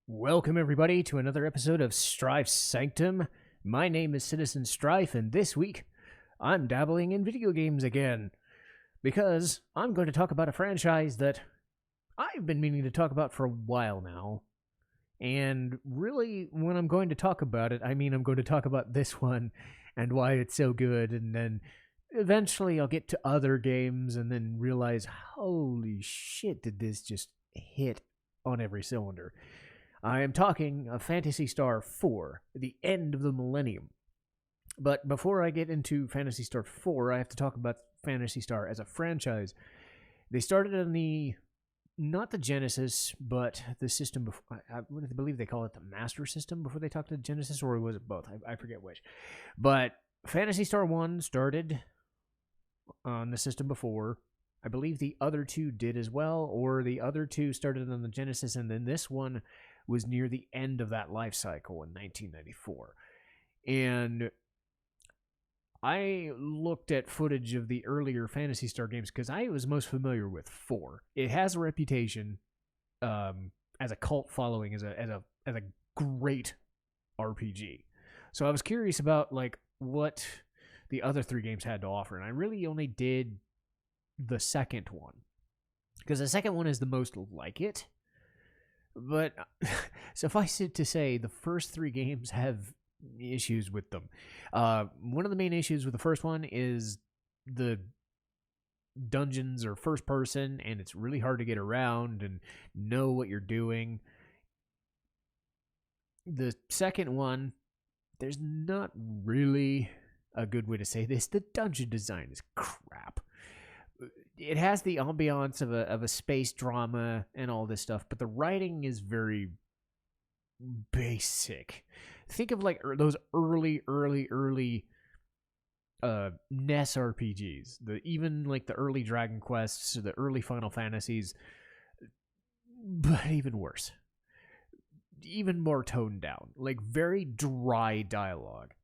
Welcome, everybody, to another episode of Strife's Sanctum. My name is Citizen Strife, and this week, I'm dabbling in video games again. Because I'm going to talk about a franchise that I've been meaning to talk about for a while now. And really, when I'm going to talk about it, I mean I'm going to talk about this one and why it's so good, and then eventually I'll get to other games and then realize, holy shit, did this just hit on every cylinder. I am talking of Phantasy Star IV, the end of the Millenium. But before I get into Phantasy Star IV, I have to talk about Phantasy Star as a franchise. They started on not the Genesis, but the system before. I believe they call it the Master System before they talked to Genesis, or was it both? I forget which. But Phantasy Star 1 started on the system before. I believe the other two did as well, or the other two started on the Genesis, and then this one was near the end of that life cycle in 1994. And I looked at footage of the earlier Phantasy Star games because I was most familiar with 4. It has a reputation as a cult following, as a great RPG. So I was curious about like what the other 3 games had to offer, and I really only did the second one because the second one is the most like it. But suffice it to say, the first 3 games have issues with them. One of the main issues with the first one is the dungeons are first person, and it's really hard to get around and know what you're doing. The second one, there's not really a good way to say this. The dungeon design is crap. It has the ambiance of a space drama and all this stuff, but the writing is very basic. Think of like those early NES RPGs, even like the early Dragon Quests, the early Final Fantasies, but even worse, even more toned down, like very dry dialogue.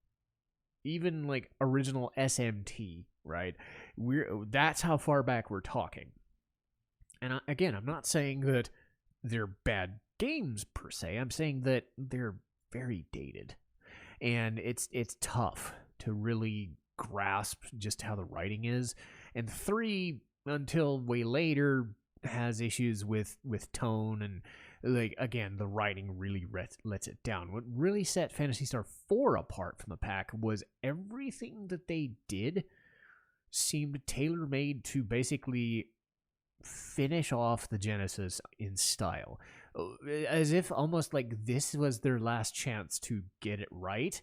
Even like original SMT, right? That's how far back we're talking. And again, I'm not saying that they're bad games per se. I'm saying that they're very dated, and it's tough to really grasp just how the writing is. And 3, until way later, has issues with tone, and like again, the writing really lets it down. What really set Phantasy Star 4 apart from the pack was everything that they did seemed tailor-made to basically finish off the Genesis in style, as if almost like this was their last chance to get it right.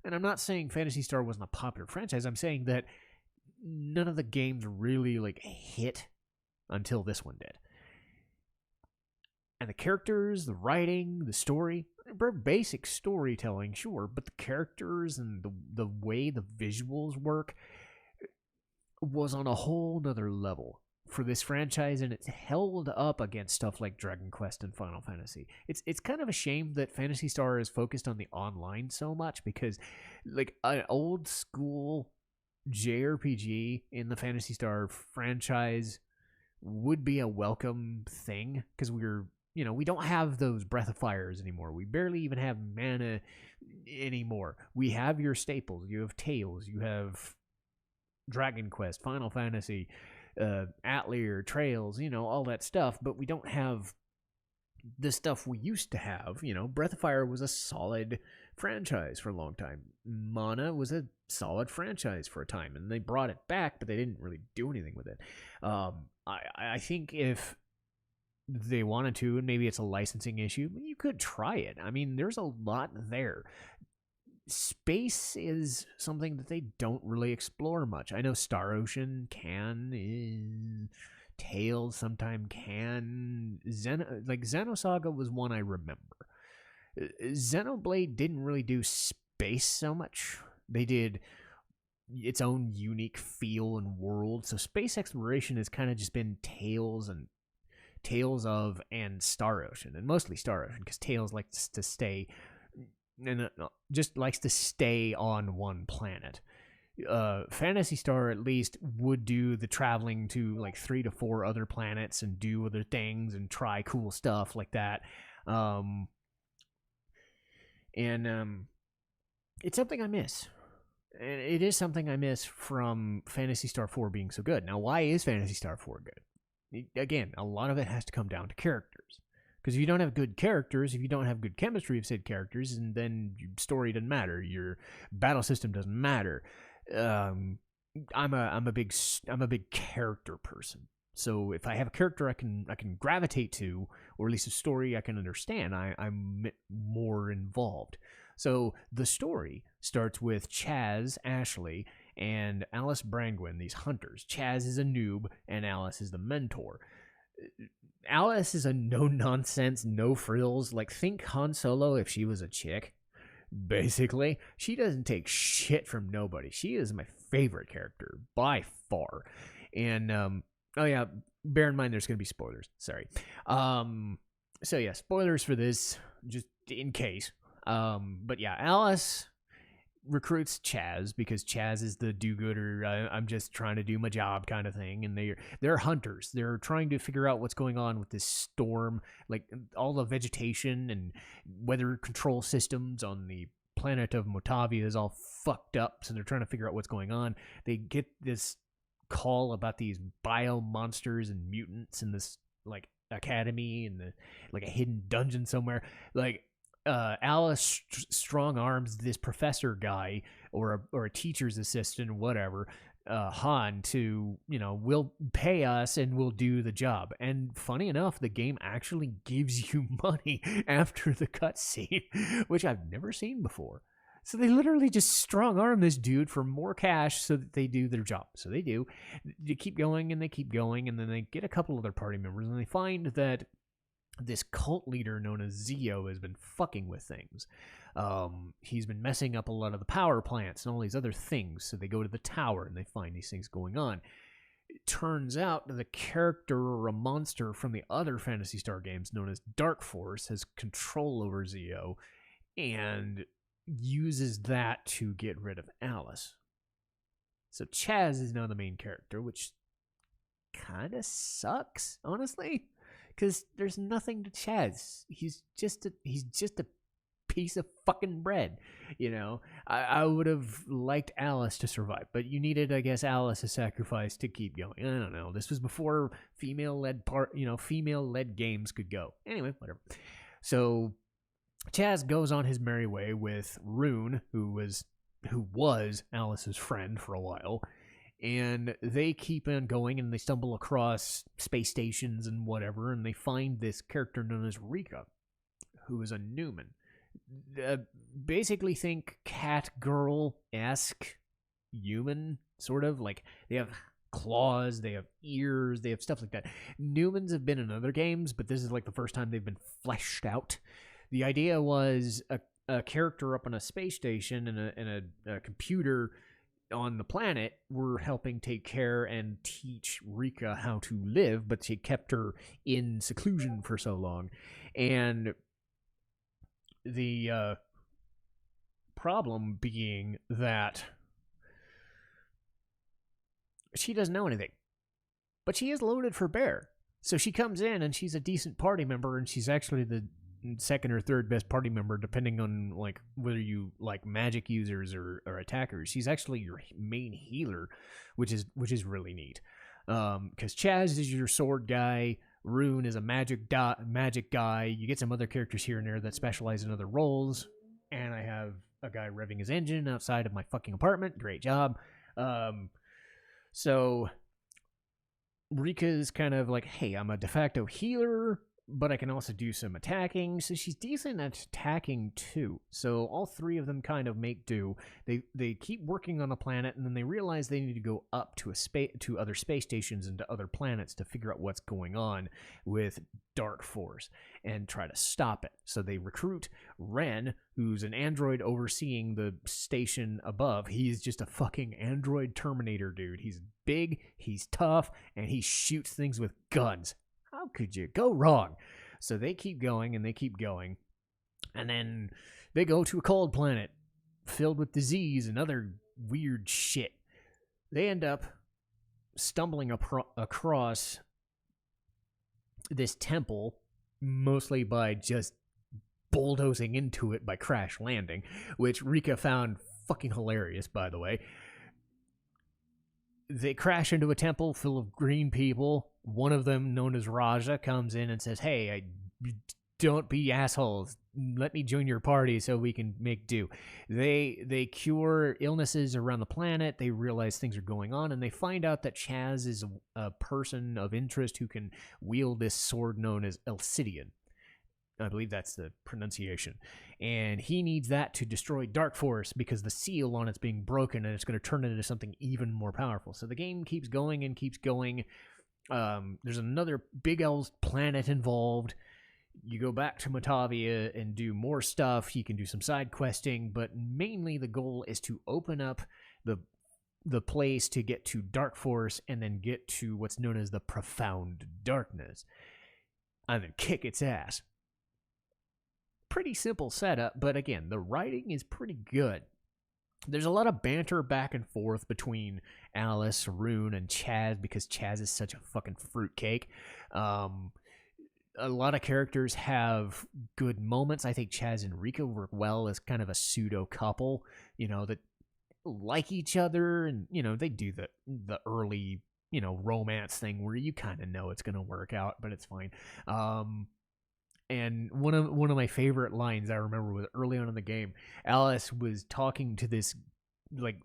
And I'm not saying Phantasy Star wasn't a popular franchise. I'm saying that none of the games really like hit until this one did. And the characters, the writing, the story, basic storytelling, sure, but the characters and the way the visuals work was on a whole nother level for this franchise, and it's held up against stuff like Dragon Quest and Final Fantasy. It's kind of a shame that Phantasy Star is focused on the online so much, because like an old school JRPG in the Phantasy Star franchise would be a welcome thing, because we don't have those Breath of Fires anymore. We barely even have mana anymore. We have your staples. You have Tales. You have Dragon Quest, Final Fantasy, Atelier, Trails, all that stuff. But we don't have the stuff we used to have. Breath of Fire was a solid franchise for a long time. Mana was a solid franchise for a time, and they brought it back, but they didn't really do anything with it. I think if they wanted to, and maybe it's a licensing issue, but you could try it. I mean, there's a lot there. Space is something that they don't really explore much. I know Star Ocean can, Tales sometimes can. Xenosaga was one I remember. Xenoblade didn't really do space so much. They did its own unique feel and world. So space exploration has kind of just been Tales of and Star Ocean, and mostly Star Ocean, because Tales likes to stay on one planet. Phantasy Star at least would do the traveling to like 3 to 4 other planets and do other things and try cool stuff like that. And it's something I miss. And it is something I miss from Phantasy Star IV being so good. Now, why is Phantasy Star IV good? Again, a lot of it has to come down to characters. Because if you don't have good characters, if you don't have good chemistry of said characters, and then your story doesn't matter, your battle system doesn't matter. I'm a big character person. So if I have a character I can gravitate to, or at least a story I can understand, I'm more involved. So the story starts with Chaz, Ashley, and Alice Brangwyn, these hunters. Chaz is a noob, and Alice is the mentor. Alice is a no-nonsense, no-frills, like, think Han Solo if she was a chick, basically. She doesn't take shit from nobody. She is my favorite character, by far. And, oh yeah, bear in mind there's going to be spoilers. Sorry. So yeah, spoilers for this, just in case. But yeah, Alice recruits Chaz because Chaz is the do-gooder, I'm just trying to do my job kind of thing, and they're hunters. They're trying to figure out what's going on with this storm, like all the vegetation and weather control systems on the planet of Motavia is all fucked up, so they're trying to figure out what's going on. They get this call about these bio monsters and mutants in this like academy and like a hidden dungeon somewhere. Like Alice strong arms this professor guy or a teacher's assistant or whatever, Han, to, will pay us and we'll do the job. And funny enough, the game actually gives you money after the cutscene, which I've never seen before. So they literally just strong arm this dude for more cash so that they do their job. So they do. They keep going and they keep going, and then they get a couple other party members, and they find that this cult leader known as Zio has been fucking with things. He's been messing up a lot of the power plants and all these other things. So they go to the tower and they find these things going on. It turns out the character or a monster from the other Phantasy Star games known as Dark Force has control over Zio and uses that to get rid of Alice. So Chaz is now the main character, which kind of sucks, honestly. Because there's nothing to Chaz. He's just a piece of fucking bread, I would have liked Alice to survive, but you needed, I guess, Alice to sacrifice to keep going. I don't know. This was before female-led games could go. Anyway, whatever. So Chaz goes on his merry way with Rune, who was Alice's friend for a while. And they keep on going, and they stumble across space stations and whatever, and they find this character known as Rika, who is a Newman. Basically think Catgirl-esque human, sort of. Like, they have claws, they have ears, they have stuff like that. Newmans have been in other games, but this is like the first time they've been fleshed out. The idea was a character up on a space station and a computer on the planet were helping take care and teach Rika how to live, but she kept her in seclusion for so long. And the problem being that she doesn't know anything, but she is loaded for bear. So she comes in and she's a decent party member, and she's actually the second or third best party member, depending on like whether you like magic users or attackers. She's actually your main healer, which is really neat. Because Chaz is your sword guy, Rune is a magic guy. You get some other characters here and there that specialize in other roles, and I have a guy revving his engine outside of my fucking apartment. Great job. So Rika is kind of like, hey, I'm a de facto healer, but I can also do some attacking. So she's decent at attacking too. So all three of them kind of make do. They keep working on the planet, and then they realize they need to go up to other space stations and to other planets to figure out what's going on with Dark Force and try to stop it. So they recruit Ren, who's an android overseeing the station above. He's just a fucking android Terminator dude. He's big, he's tough, and he shoots things with guns. How could you go wrong? So they keep going and they keep going. And then they go to a cold planet filled with disease and other weird shit. They end up stumbling across this temple, mostly by just bulldozing into it by crash landing, which Rika found fucking hilarious, by the way. They crash into a temple full of green people. One of them, known as Raja, comes in and says, hey, don't be assholes. Let me join your party so we can make do. They cure illnesses around the planet. They realize things are going on, and they find out that Chaz is a person of interest who can wield this sword known as Elcidian. I believe that's the pronunciation. And he needs that to destroy Dark Force because the seal on it's being broken and it's going to turn it into something even more powerful. So the game keeps going and keeps going. There's another Big L's planet involved. You go back to Matavia and do more stuff. You can do some side questing, but mainly the goal is to open up the place to get to Dark Force and then get to what's known as the Profound Darkness. And then kick its ass. Pretty simple setup, but again, the writing is pretty good. There's a lot of banter back and forth between Alice, Rune, and Chaz because Chaz is such a fucking fruitcake. A lot of characters have good moments. I think Chaz and Rika work well as kind of a pseudo couple, that like each other, and they do the early romance thing where you kind of know it's gonna work out, but it's fine. And one of my favorite lines I remember was early on in the game. Alice was talking to this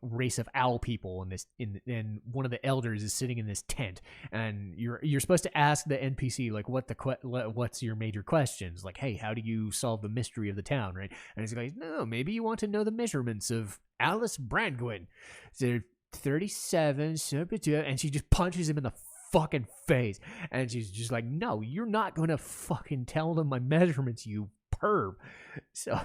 race of owl people, and one of the elders is sitting in this tent, and you're supposed to ask the NPC what's your major questions, like, hey, how do you solve the mystery of the town, right? And he's like, no, maybe you want to know the measurements of Alice Brandwin. They're 37, and she just punches him in the fucking face, and she's just like, no, you're not gonna fucking tell them my measurements, you perv. So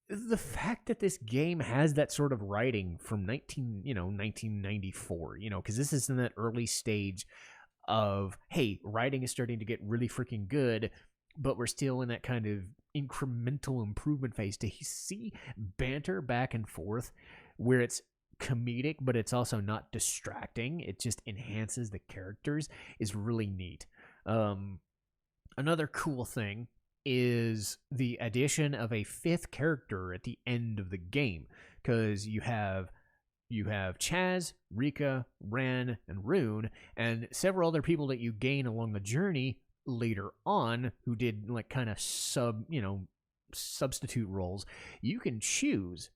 the fact that this game has that sort of writing from 1994, because this is in that early stage of, hey, writing is starting to get really freaking good, but we're still in that kind of incremental improvement phase. To see banter back and forth where it's comedic, but it's also not distracting, it just enhances the characters, is really neat. Another cool thing is the addition of a fifth character at the end of the game, because you have Chaz, Rika, Ran, and Rune, and several other people that you gain along the journey later on who did kind of substitute roles. You can choose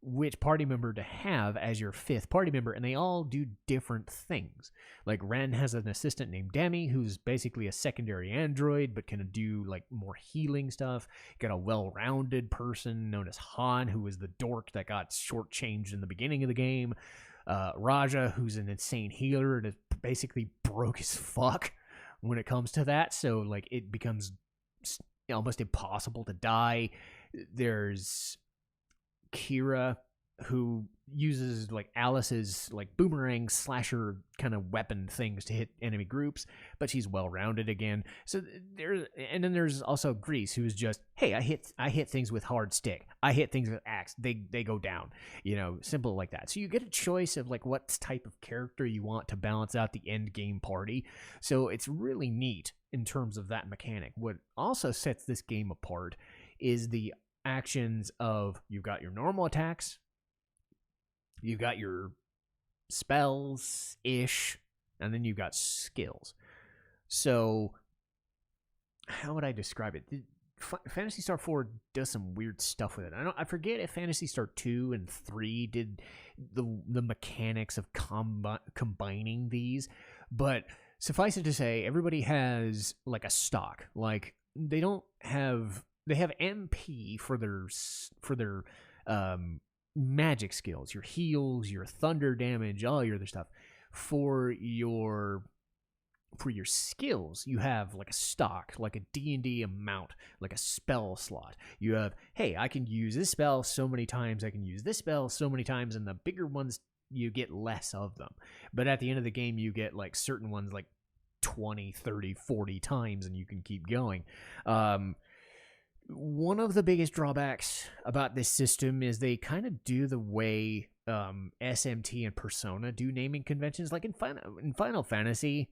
which party member to have as your fifth party member, and they all do different things. Like Ren has an assistant named Demi, who's basically a secondary android, but can do more healing stuff. You got a well-rounded person known as Han, who was the dork that got shortchanged in the beginning of the game. Raja, who's an insane healer and is basically broke as fuck when it comes to that, so it becomes almost impossible to die. There's Kira, who uses Alice's boomerang slasher kind of weapon things to hit enemy groups, but she's well-rounded again. So then there's also Grease, who is just, hey, I hit things with hard stick, I hit things with axe, they go down, simple like that. So you get a choice of what type of character you want to balance out the end game party. So it's really neat in terms of that mechanic. What also sets this game apart is the actions of, you've got your normal attacks, you've got your spells-ish, and then you've got skills. So how would I describe it? Phantasy Star IV does some weird stuff with it. I forget if Phantasy Star 2 and 3 did the mechanics of combining these, but suffice it to say, everybody has a stock. They have MP for their magic skills, your heals, your thunder damage, all your other stuff. For your skills, you have a stock, a D&D amount, a spell slot. You have, hey, I can use this spell so many times, I can use this spell so many times, and the bigger ones, you get less of them. But at the end of the game, you get certain ones 20, 30, 40 times, and you can keep going. One of the biggest drawbacks about this system is they kind of do the way SMT and Persona do naming conventions, in Final Fantasy,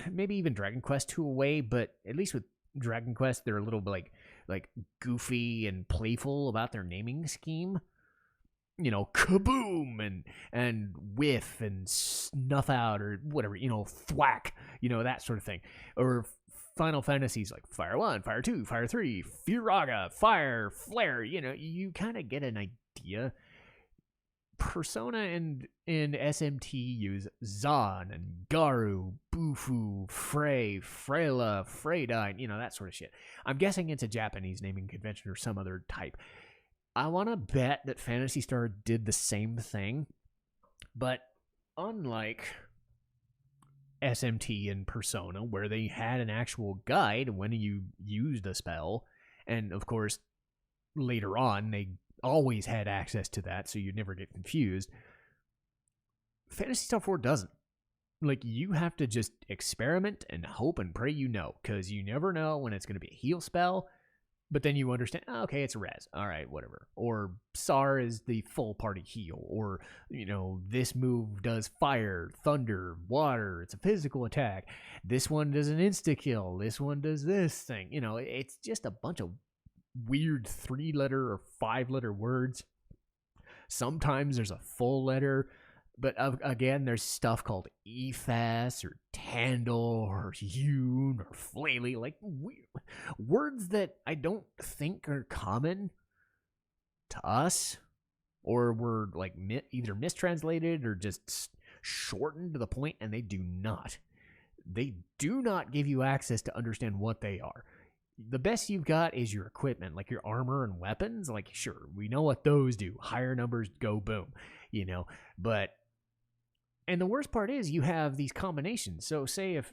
maybe even Dragon Quest to a way, but at least with Dragon Quest, they're a little bit like goofy and playful about their naming scheme. You know, kaboom and whiff and snuff out or whatever, you know, thwack, you know, that sort of thing. Or Final Fantasies like Fire 1, Fire 2, Fire 3, Firaga, Fire, Flare, you know, you kind of get an idea. Persona and SMT use Zan and Garu, Bufu, Frey, Freyla, Freydine, you know, that sort of shit. I'm guessing it's a Japanese naming convention or some other type. I want to bet that Phantasy Star did the same thing, but unlike SMT and Persona, where they had an actual guide when you used a spell, and of course, later on, they always had access to that, so you'd never get confused. Phantasy Star 4 doesn't. Like, you have to just experiment and hope and pray you know, because you never know when it's going to be a heal spell, but then you understand, oh, okay, it's a res. All right, whatever. Or SAR is the full party heal. Or, you know, this move does fire, thunder, water. It's a physical attack. This one does an insta-kill. This one does this thing. You know, it's just a bunch of weird 3-letter or 5-letter words. Sometimes there's a full letter. But again, there's stuff called EFAS or Tandle or Yoon or Flaley, like words that I don't think are common to us, or were like either mistranslated or just shortened to the point, and they do not. They do not give you access to understand what they are. The best you've got is your equipment, like your armor and weapons. Like, sure, we know what those do. Higher numbers go boom, you know, but... And the worst part is you have these combinations. So say if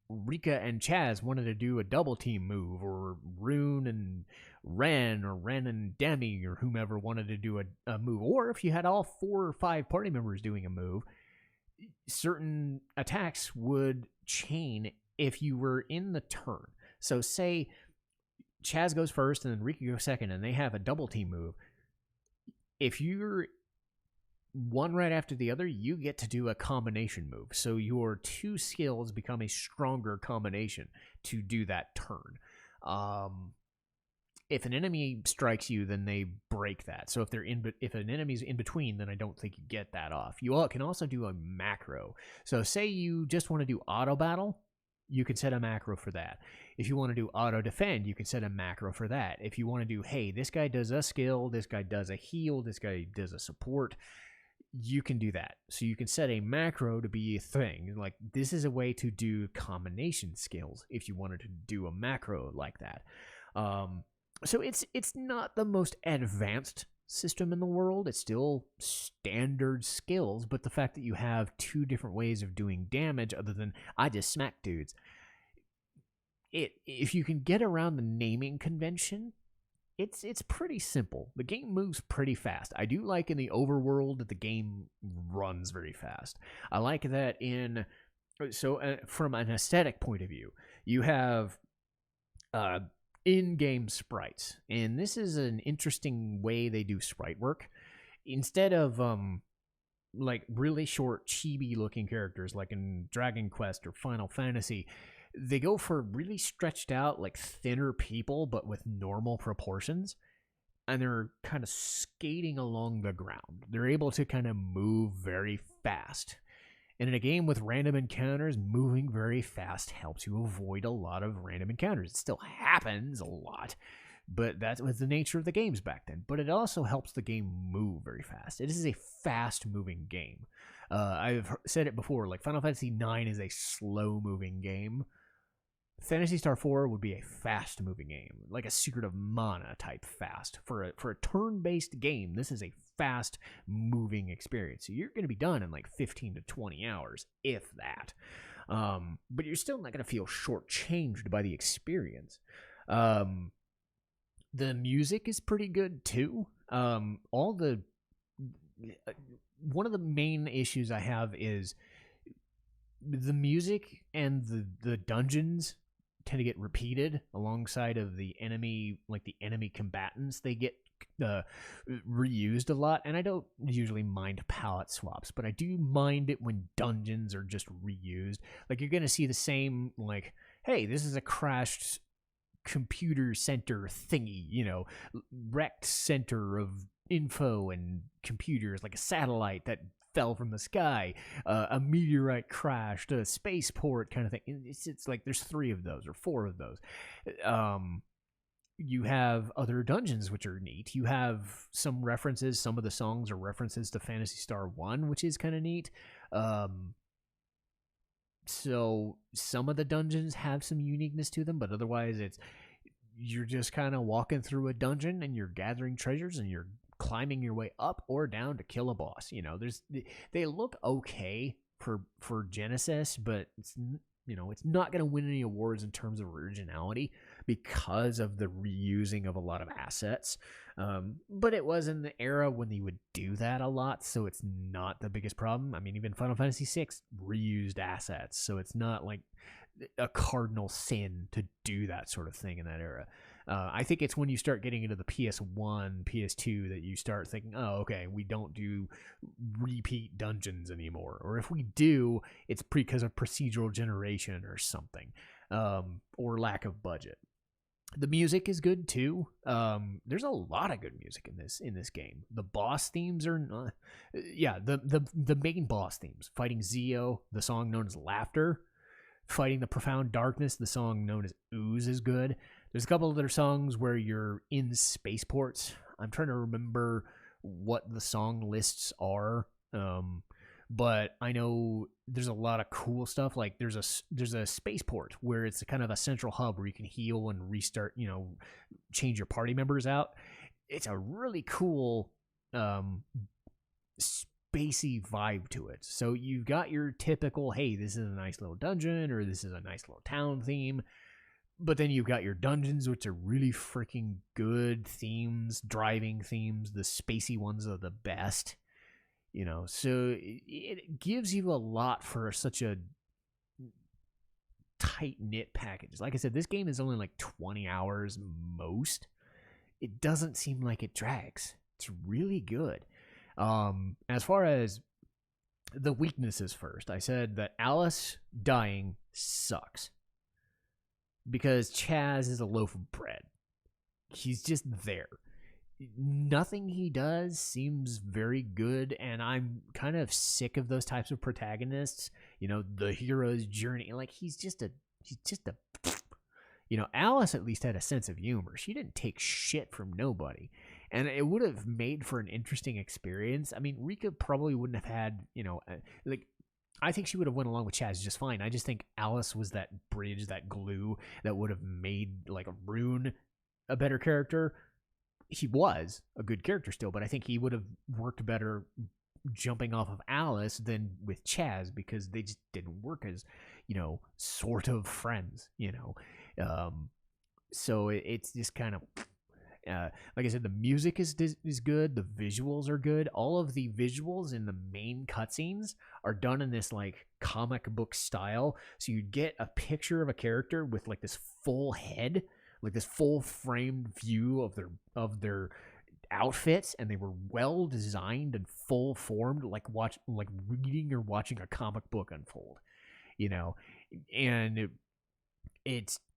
Rika and Chaz wanted to do a double team move, or Rune and Ren, or Ren and Demi, or whomever wanted to do a move, or if you had all 4 or 5 party members doing a move, certain attacks would chain if you were in the turn. So say Chaz goes first and then Rika goes second, and they have a double team move. If you're one right after the other, you get to do a combination move. So your 2 skills become a stronger combination to do that turn. If an enemy strikes you, then they break that. So if an enemy's in between, then I don't think you get that off. You can also do a macro. So say you just want to do auto battle, you can set a macro for that. If you want to do auto defend, you can set a macro for that. If you want to do, hey, this guy does a skill, this guy does a heal, this guy does a support, you can do that. So you can set a macro to be a thing. Like, this is a way to do combination skills if you wanted to do a macro like that. So it's not the most advanced system in the world. It's still standard skills, but the fact that you have 2 different ways of doing damage other than I just smack dudes, if you can get around the naming convention, it's pretty simple. The game moves pretty fast. I do like in the overworld that the game runs very fast. I like that from an aesthetic point of view, you have in-game sprites. And this is an interesting way they do sprite work. Instead of like really short chibi-looking characters like in Dragon Quest or Final Fantasy, they go for really stretched out, like thinner people, but with normal proportions. And they're kind of skating along the ground. They're able to kind of move very fast. And in a game with random encounters, moving very fast helps you avoid a lot of random encounters. It still happens a lot, but that was the nature of the games back then. But it also helps the game move very fast. It is a fast-moving game. I've said it before, like Final Fantasy IX is a slow-moving game. Phantasy Star IV would be a fast-moving game, like a Secret of Mana type fast. For a turn-based game, this is a fast-moving experience. So you're going to be done in like 15 to 20 hours, if that. But you're still not going to feel shortchanged by the experience. The music is pretty good too. One of the main issues I have is the music and the dungeons tend to get repeated alongside of the enemy, like the enemy combatants. They get reused a lot, and I don't usually mind palette swaps, but I do mind it when dungeons are just reused. Like, you're going to see the same, like, hey, this is a crashed computer center thingy, wrecked center of info and computers, like a satellite that fell from the sky, a meteorite crashed, a spaceport kind of thing. It's like there's 3 of those or 4 of those. You have other dungeons, which are neat. You have some references. Some of the songs are references to Phantasy Star 1, which is kind of neat. So some of the dungeons have some uniqueness to them, but otherwise you're just kind of walking through a dungeon and you're gathering treasures and you're climbing your way up or down to kill a boss. They look okay for Genesis, but it's not going to win any awards in terms of originality because of the reusing of a lot of assets. But it was in the era when they would do that a lot, so it's not the biggest problem. I mean, even Final Fantasy VI reused assets, so it's not like a cardinal sin to do that sort of thing in that era. I think it's when you start getting into the PS1, PS2 that you start thinking, oh, okay, we don't do repeat dungeons anymore. Or if we do, it's because of procedural generation or something, or lack of budget. The music is good too. There's a lot of good music in this game. The boss themes are not, the main boss themes. Fighting Zio, the song known as Laughter. Fighting the Profound Darkness, the song known as Ooze is good. There's a couple other songs where you're in spaceports. I'm trying to remember what the song lists are, but I know there's a lot of cool stuff. Like there's a spaceport where it's kind of a central hub where you can heal and restart, change your party members out. It's a really cool spacey vibe to it. So you've got your typical, hey, this is a nice little dungeon or this is a nice little town theme. But then you've got your dungeons, which are really freaking good themes, driving themes. The spacey ones are the best. So it gives you a lot for such a tight-knit package. Like I said, this game is only like 20 hours most. It doesn't seem like it drags. It's really good. As far as the weaknesses first, I said that Alice dying sucks. Because Chaz is a loaf of bread. He's just there. Nothing he does seems very good, and I'm kind of sick of those types of protagonists. The hero's journey. Like, he's just a Alice at least had a sense of humor. She didn't take shit from nobody. And it would have made for an interesting experience. I mean, Rika probably wouldn't have had, I think she would have went along with Chaz just fine. I just think Alice was that bridge, that glue that would have made, like, Rune a better character. He was a good character still, but I think he would have worked better jumping off of Alice than with Chaz because they just didn't work as, sort of friends, So it's just kind of... like I said, the music is good. The visuals are good. All of the visuals in the main cutscenes are done in this like comic book style. So you get a picture of a character with like this full head, like this full framed view of their outfits, and they were well designed and full formed, like reading or watching a comic book unfold, and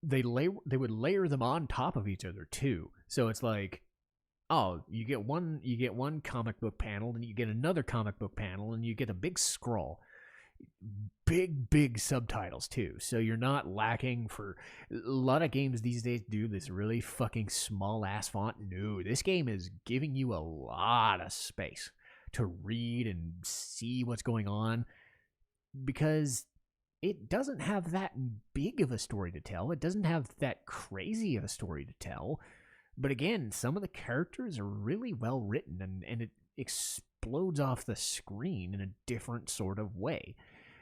they would layer them on top of each other too. So it's like, oh, you get one comic book panel, and you get another comic book panel, and you get a big scroll. Big subtitles too. So you're not lacking for a lot of games these days do this really fucking small ass font. No, this game is giving you a lot of space to read and see what's going on because it doesn't have that big of a story to tell. It doesn't have that crazy of a story to tell. But again, some of the characters are really well written and it explodes off the screen in a different sort of way.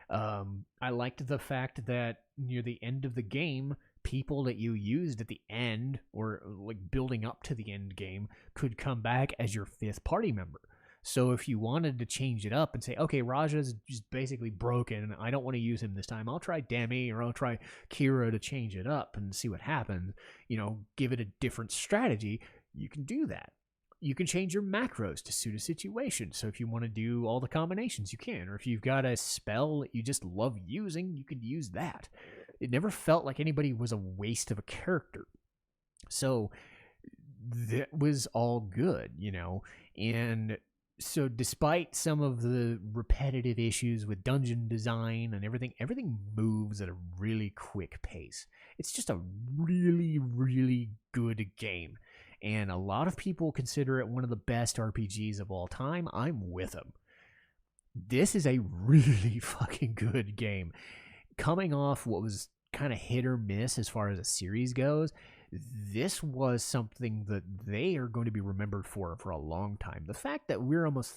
I liked the fact that near the end of the game, people that you used at the end or like building up to the end game could come back as your 5th party member. So if you wanted to change it up and say, okay, Raja's just basically broken and I don't want to use him this time, I'll try Demi or I'll try Kira to change it up and see what happens, give it a different strategy, you can do that. You can change your macros to suit a situation. So if you want to do all the combinations, you can. Or if you've got a spell that you just love using, you could use that. It never felt like anybody was a waste of a character. So that was all good, you know? And so despite some of the repetitive issues with dungeon design and everything moves at a really quick pace. It's just a really, really good game. And a lot of people consider it one of the best RPGs of all time. I'm with them. This is a really fucking good game. Coming off what was kind of hit or miss as far as a series goes, this was something that they are going to be remembered for a long time. The fact that we're almost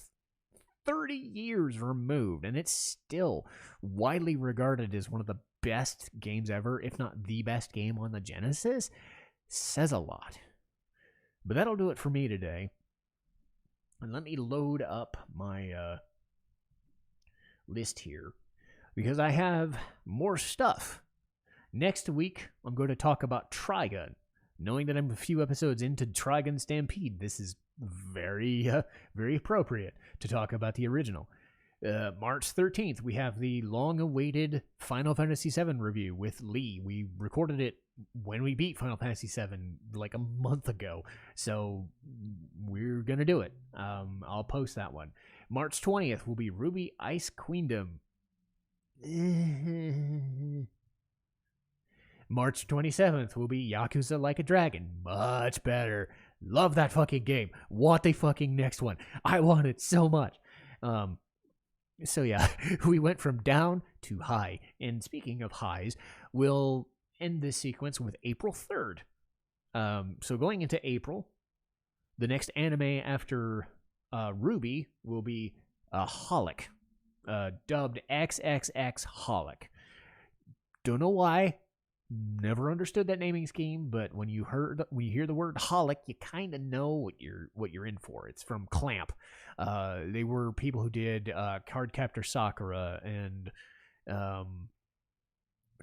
30 years removed and it's still widely regarded as one of the best games ever, if not the best game on the Genesis, says a lot. But that'll do it for me today. And let me load up my list here, because I have more stuff. Next week, I'm going to talk about Trigun. Knowing that I'm a few episodes into Trigun Stampede, this is very appropriate to talk about the original. March 13th, we have the long-awaited Final Fantasy VII review with Lee. We recorded it when we beat Final Fantasy VII like a month ago, so we're going to do it. I'll post that one. March 20th will be RWBY Ice Queendom. March 27th will be Yakuza Like a Dragon. Much better. Love that fucking game. Want the fucking next one. I want it so much. So yeah, we went from down to high. And speaking of highs, we'll end this sequence with April 3rd. So going into April, the next anime after RWBY will be Holic. Dubbed xxxHOLIC. Don't know why. Never understood that naming scheme, but when you hear the word holic, you kind of know what you're in for. It's from Clamp. They were people who did Cardcaptor Sakura and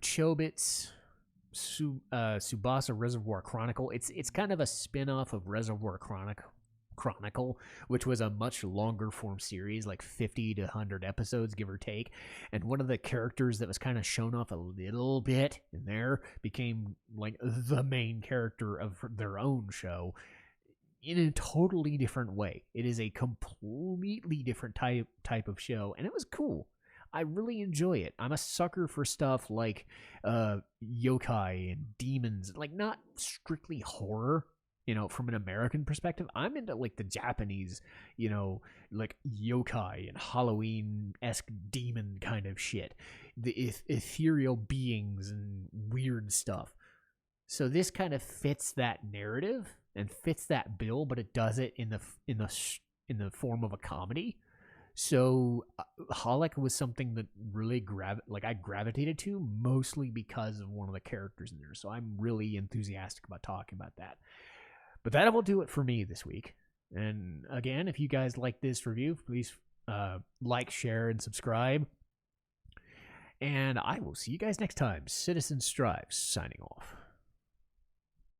Chobits, Tsubasa Reservoir Chronicle. It's kind of a spin-off of Reservoir Chronicle, which was a much longer form series, like 50 to 100 episodes, give or take. And one of the characters that was kind of shown off a little bit in there became like the main character of their own show in a totally different way. It is a completely different type of show, and it was cool. I really enjoy it. I'm a sucker for stuff like yokai and demons, like not strictly horror. You know, from an American perspective, I'm into like the Japanese, you know, like yokai and Halloween-esque demon kind of shit. The ethereal beings and weird stuff. So this kind of fits that narrative and fits that bill, but it does it in the form of a comedy. So Holic was something that really I gravitated to, mostly because of one of the characters in there. So I'm really enthusiastic about talking about that. But that will do it for me this week. And again, if you guys like this review, please like, share, and subscribe. And I will see you guys next time. Citizen Strife signing off.